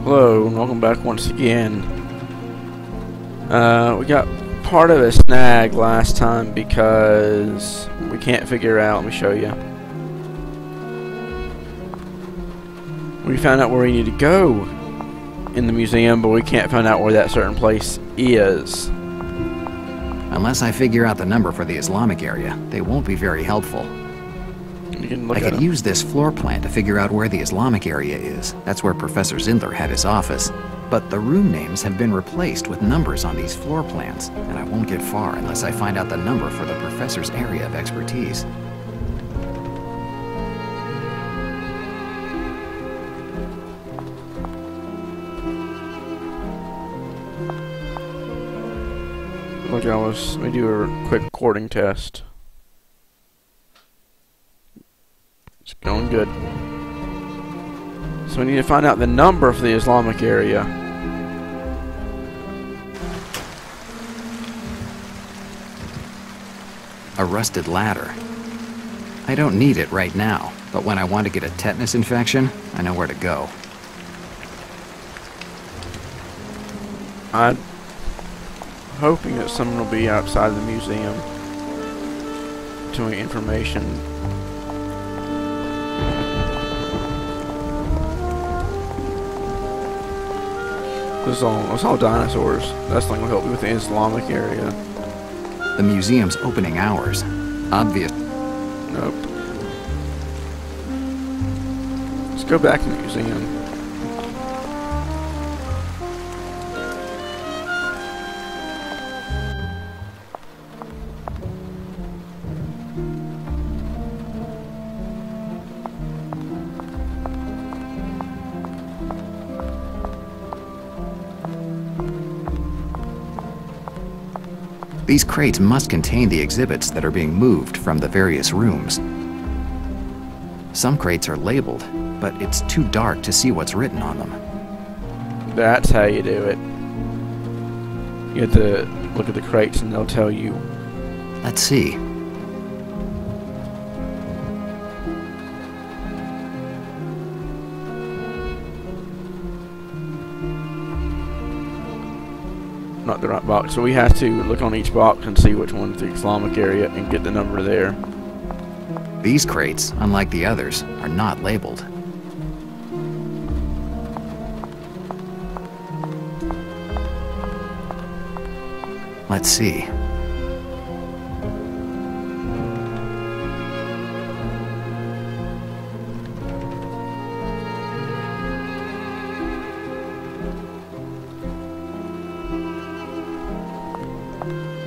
Hello, and welcome back once again. We got part of a snag last time because we can't figure out. Let me show you. We found out where we need to go in the museum, but we can't find out where that certain place is. Unless I figure out the number for the Islamic area, they won't be very helpful. I could use this floor plan to figure out where the Islamic area is. That's where Professor Zindler had his office. But the room names have been replaced with numbers on these floor plans, and I won't get far unless I find out the number for the professor's area of expertise. Look, let me do a quick recording test. It's going good. So we need to find out the number for the Islamic area. A rusted ladder. I don't need it right now, but when I want to get a tetanus infection, I know where to go. I'm hoping that someone will be outside of the museum to me information. It's all dinosaurs. That's not going to help me with the Islamic area. The museum's opening hours. Obvious. Nope. Let's go back to the museum. These crates must contain the exhibits that are being moved from the various rooms. Some crates are labeled, but it's too dark to see what's written on them. That's how you do it. You have to look at the crates and they'll tell you. Let's see. Not the right box. So we have to look on each box and see which one's the Islamic area and get the number there. These crates, unlike the others, are not labeled. Let's see.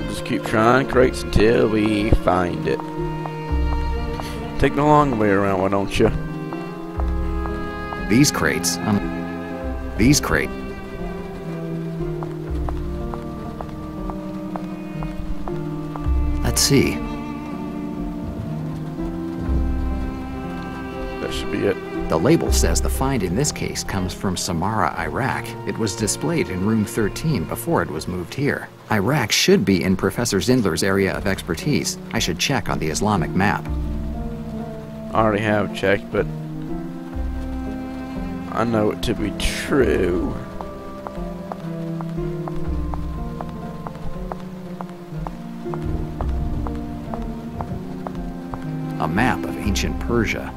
Just keep trying crates until we find it. Take the long way around, why don't you? These crates, these crates. Let's see. That should be it. The label says the find in this case comes from Samarra, Iraq. It was displayed in room 13 before it was moved here. Iraq should be in Professor Zindler's area of expertise. I should check on the Islamic map. I already have checked, but I know it to be true. A map of ancient Persia.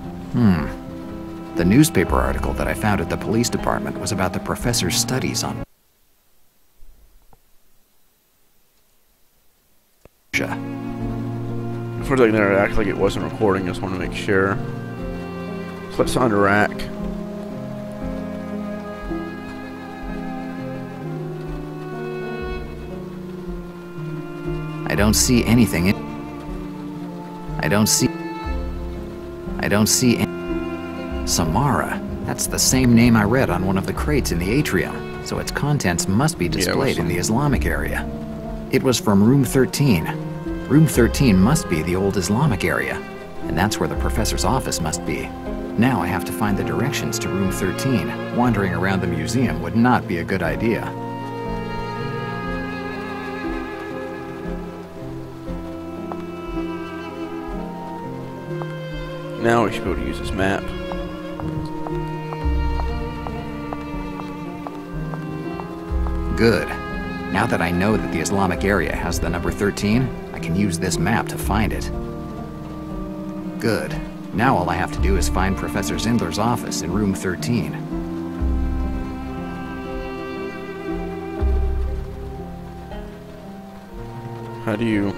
The newspaper article that I found at the police department was about the professor's studies on Persia. For a second there, it acted like it wasn't recording. I just want to make sure. So let's find Iraq. I don't see anything in... I don't see any... Samarra. That's the same name I read on one of the crates in the atrium, so its contents must be displayed in the Islamic area. It was from room 13. Room 13 must be the old Islamic area, and that's where the professor's office must be. Now I have to find the directions to room 13. Wandering around the museum would not be a good idea. Now we should be able to use this map. Good. Now that I know that the Islamic area has the number 13, I can use this map to find it. Good. Now all I have to do is find Professor Zindler's office in room 13. How do you...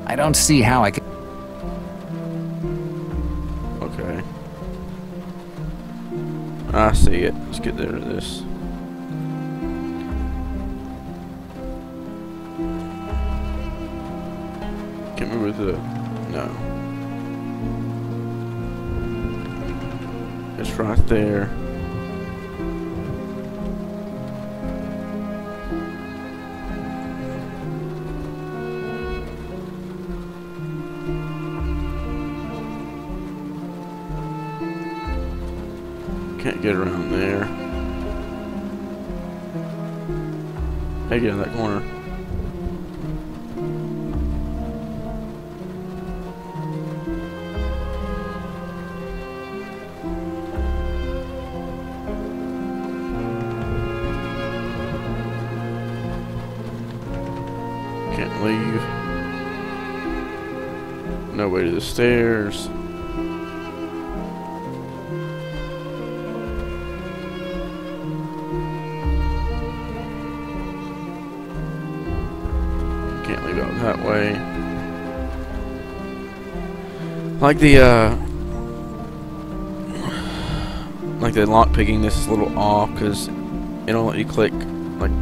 I don't see how I can... Okay. I see it. Let's get rid of this. Can't remember the... No. It's right there. Can't get around there. Hey, get in that corner. Can't leave. No way to the stairs. Can't leave out that way. Like the lock picking, this is a little off because it don't let you click like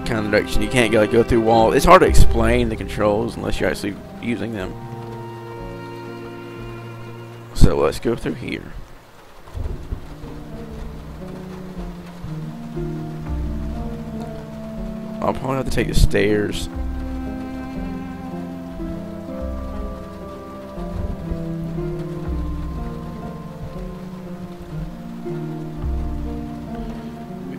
kind of direction. You can't go through walls. It's hard to explain the controls unless you're actually using them. So let's go through here. I'll probably have to take the stairs.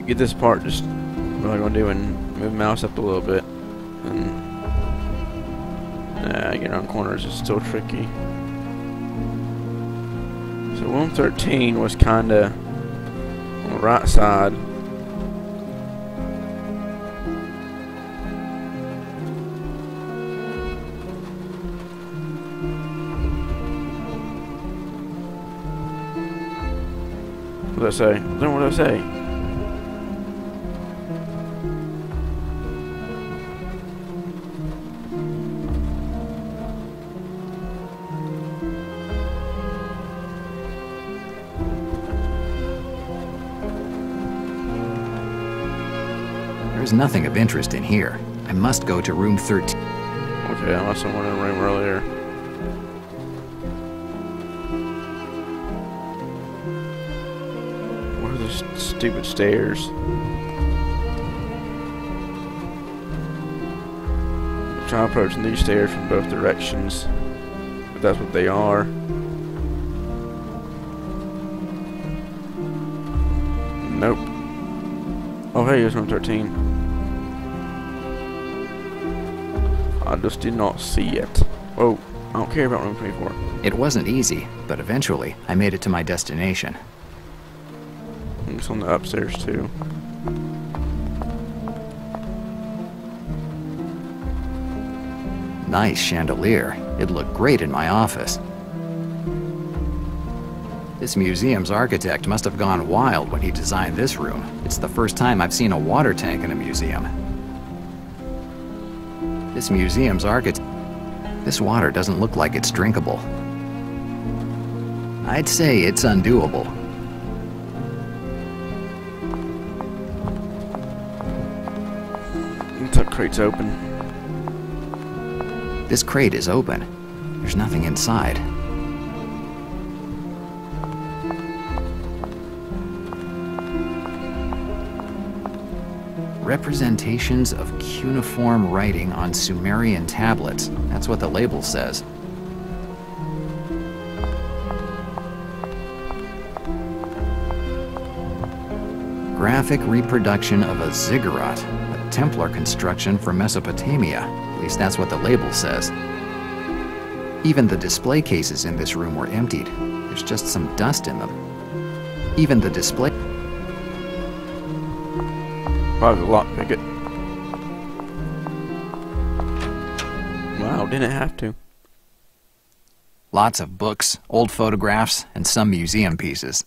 Get this part, just what I'm gonna do and move the mouse up a little bit, and getting around corners is still tricky. So room 13 was kinda on the right side. What did I say? Then what did I say? There's nothing of interest in here. I must go to room 13. Okay, I lost someone in the room earlier. What are those stupid stairs? Try approaching these stairs from both directions, if that's what they are. Nope. Oh hey, here's room 13. I just did not see it. Whoa, I don't care about room 24. It wasn't easy, but eventually I made it to my destination. It's on the upstairs too. Nice chandelier. It looked great in my office. This museum's architect must have gone wild when he designed this room. It's the first time I've seen a water tank in a museum. This museum's architect... This water doesn't look like it's drinkable. I'd say it's undoable. That crate's open. This crate is open. There's nothing inside. Representations of cuneiform writing on Sumerian tablets. That's what the label says. Graphic reproduction of a ziggurat, a Templar construction from Mesopotamia. At least that's what the label says. Even the display cases in this room were emptied. There's just some dust in them. Even the display... Probably lockpick it. Wow, didn't have to. Lots of books, old photographs, and some museum pieces.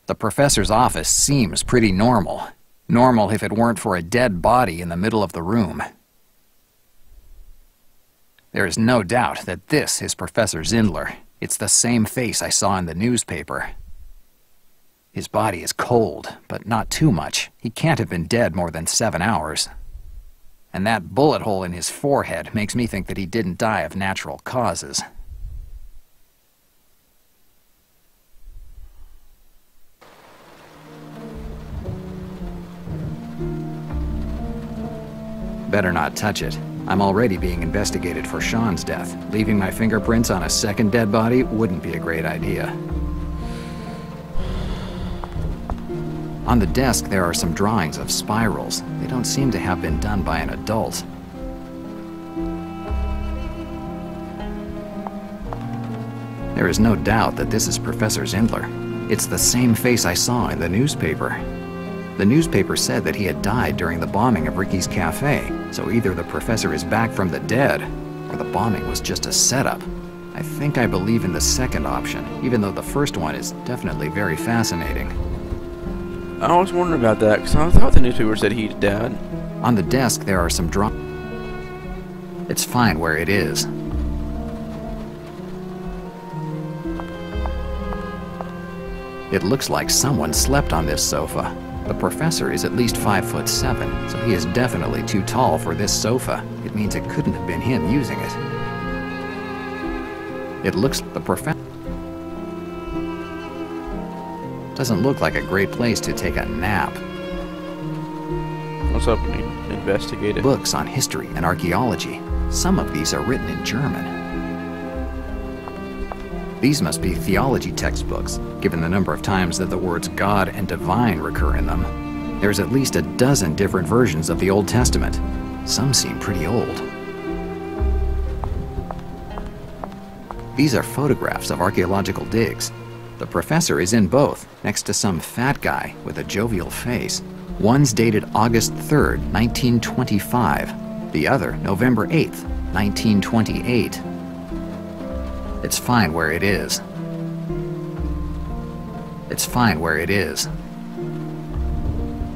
The professor's office seems pretty normal. Normal if it weren't for a dead body in the middle of the room. There is no doubt that this is Professor Zindler. It's the same face I saw in the newspaper. His body is cold, but not too much. He can't have been dead more than 7 hours. And that bullet hole in his forehead makes me think that he didn't die of natural causes. Better not touch it. I'm already being investigated for Sean's death. Leaving my fingerprints on a second dead body wouldn't be a great idea. On the desk, there are some drawings of spirals. They don't seem to have been done by an adult. There is no doubt that this is Professor Zindler. It's the same face I saw in the newspaper. The newspaper said that he had died during the bombing of Ricky's Cafe, so either the professor is back from the dead, or the bombing was just a setup. I think I believe in the second option, even though the first one is definitely very fascinating. I always wondered about that, because I thought the newspaper said he'd died. On the desk, there are some It's fine where it is. It looks like someone slept on this sofa. The professor is at least 5'7", so he is definitely too tall for this sofa. It means it couldn't have been him using it. It looks the professor doesn't look like a great place to take a nap. What's up? We investigate it. Books on history and archaeology. Some of these are written in German. These must be theology textbooks, given the number of times that the words God and divine recur in them. There's at least a dozen different versions of the Old Testament. Some seem pretty old. These are photographs of archaeological digs. The professor is in both, next to some fat guy with a jovial face. One's dated August 3rd, 1925. The other, November 8th, 1928. It's fine where it is. It's fine where it is.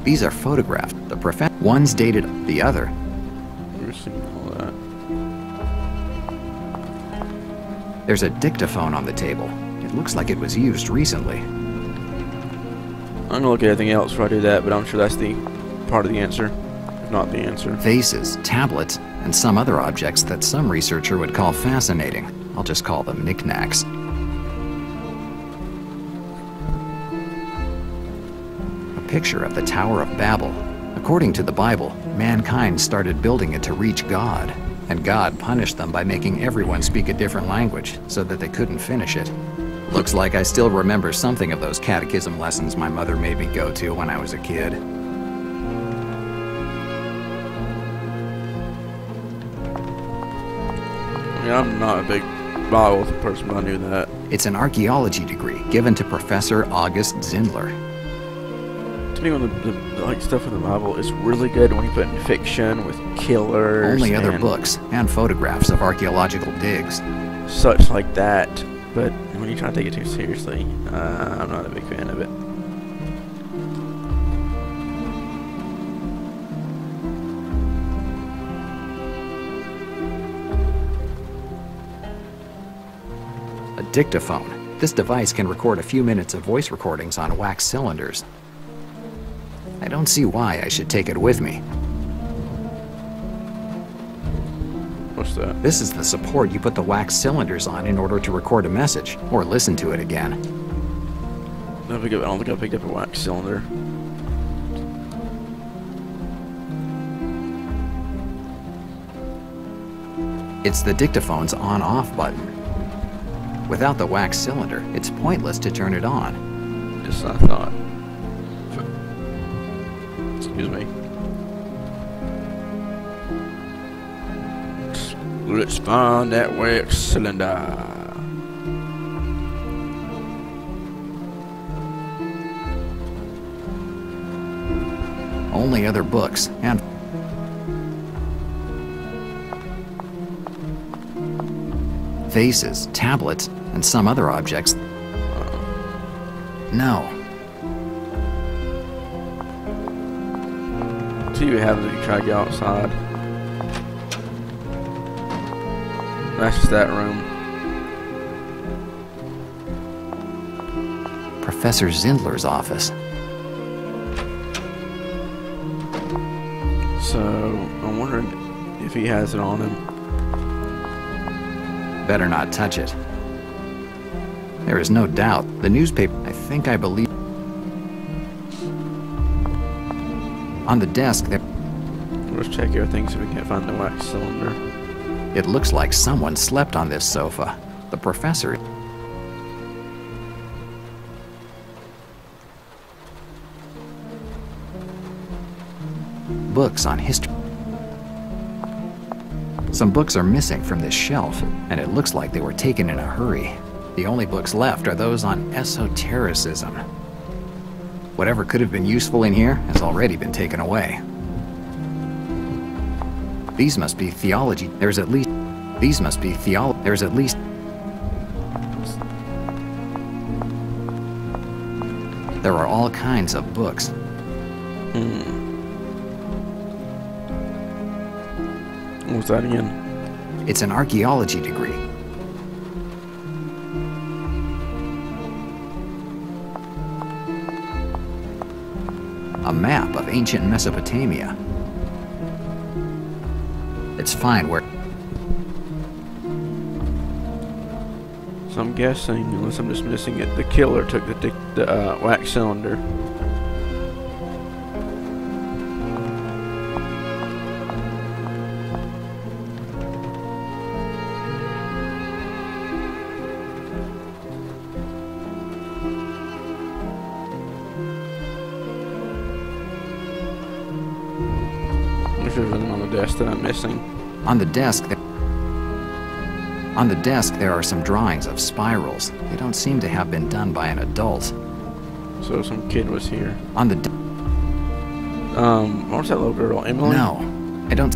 These are photographed. The professor. One's dated. The other. We're seeing all that. There's a dictaphone on the table. It looks like it was used recently. I'm gonna look at everything else before I do that, but I'm sure that's the part of the answer, if not the answer. Vases, tablets, and some other objects that some researcher would call fascinating. I'll just call them knickknacks. A picture of the Tower of Babel. According to the Bible, mankind started building it to reach God, and God punished them by making everyone speak a different language so that they couldn't finish it. Looks like I still remember something of those catechism lessons my mother made me go to when I was a kid. I mean, I'm not a big Bible person, but I knew that. It's an archaeology degree given to Professor August Zindler. To me, when the like stuff in the Bible is really good when you put in fiction with killers. Only other books and photographs of archaeological digs. Such like that, but when you try to take it too seriously, I'm not a big fan of it. A dictaphone. This device can record a few minutes of voice recordings on wax cylinders. I don't see why I should take it with me. What's that? This is the support you put the wax cylinders on in order to record a message, or listen to it again. I don't think I picked up a wax cylinder. It's the dictaphone's on-off button. Without the wax cylinder, it's pointless to turn it on. Just I thought. Excuse me. Let's find that wax cylinder. Only other books and vases, tablets, and some other objects. No. See what happens if you try to go outside. That's just that room. Professor Zindler's office. So, I'm wondering if he has it on him. Better not touch it. There is no doubt. The newspaper, I believe. On the desk there. Let's check everything so we can't find the wax cylinder. It looks like someone slept on this sofa. The professor. Books on history. Some books are missing from this shelf, and it looks like they were taken in a hurry. The only books left are those on esotericism. Whatever could have been useful in here has already been taken away. These must be theology. There's at least... These must be theology. There's at least... There are all kinds of books. What was that again? It's an archaeology degree. A map of ancient Mesopotamia. It's fine where... So I'm guessing, unless I'm just missing it, the killer took the wax cylinder. If there's anything on the desk that I'm missing. On the desk there are some drawings of spirals. They don't seem to have been done by an adult. So some kid was here. On the what was that little girl? Emily? No, I don't...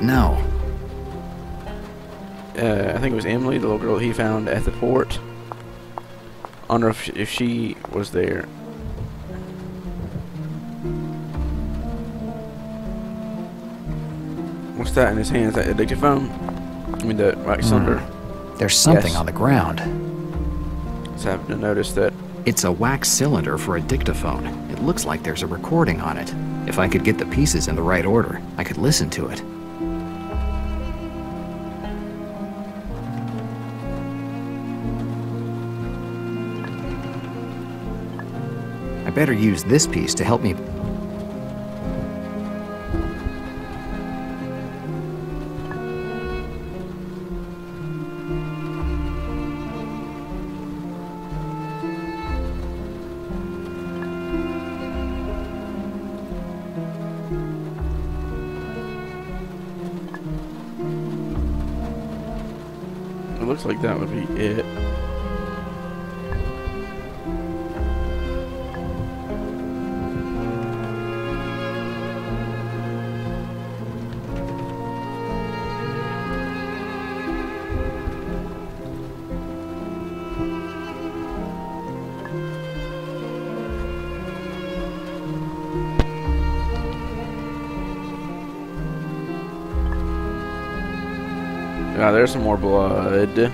No. I think it was Emily, the little girl he found at the port. I wonder if she was there. What's that in his hands? That dictaphone? I mean, the wax cylinder. There's something on the ground. Just happened to notice that. It's a wax cylinder for a dictaphone. It looks like there's a recording on it. If I could get the pieces in the right order, I could listen to it. I better use this piece to help me. It looks like that would be it. Ah, there's some more blood.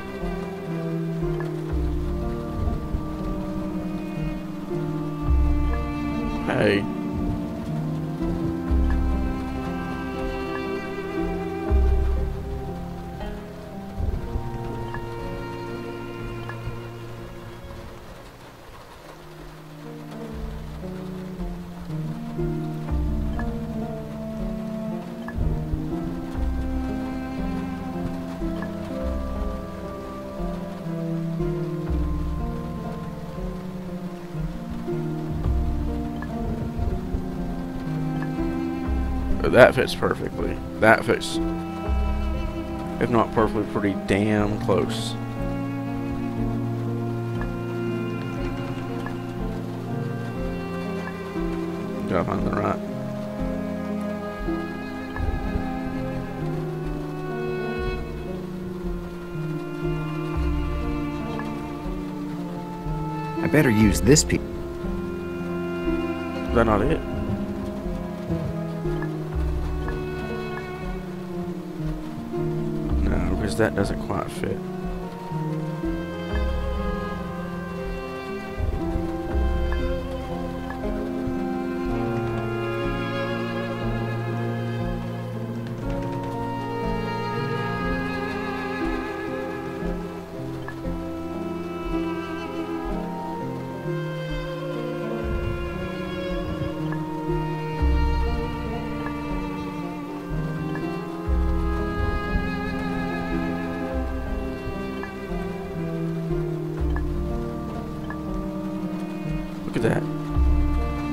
Hey. But that fits perfectly. That fits, if not perfectly, pretty damn close. Gotta find the right. I better use this piece. Is that not it? No, because that doesn't quite fit. Look at that.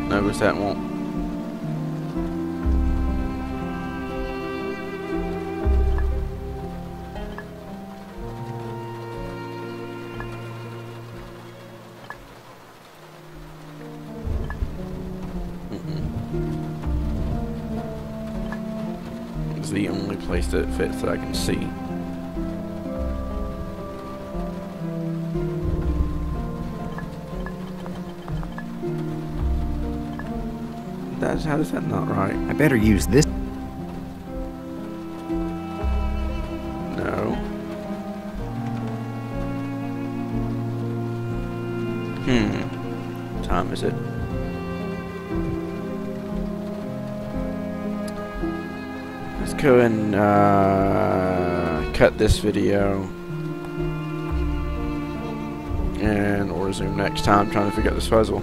Notice that won't. It's the only place that it fits that I can see. How is that not right? I better use this. No. What time is it? Let's go and cut this video. And we'll resume next time trying to figure out this puzzle.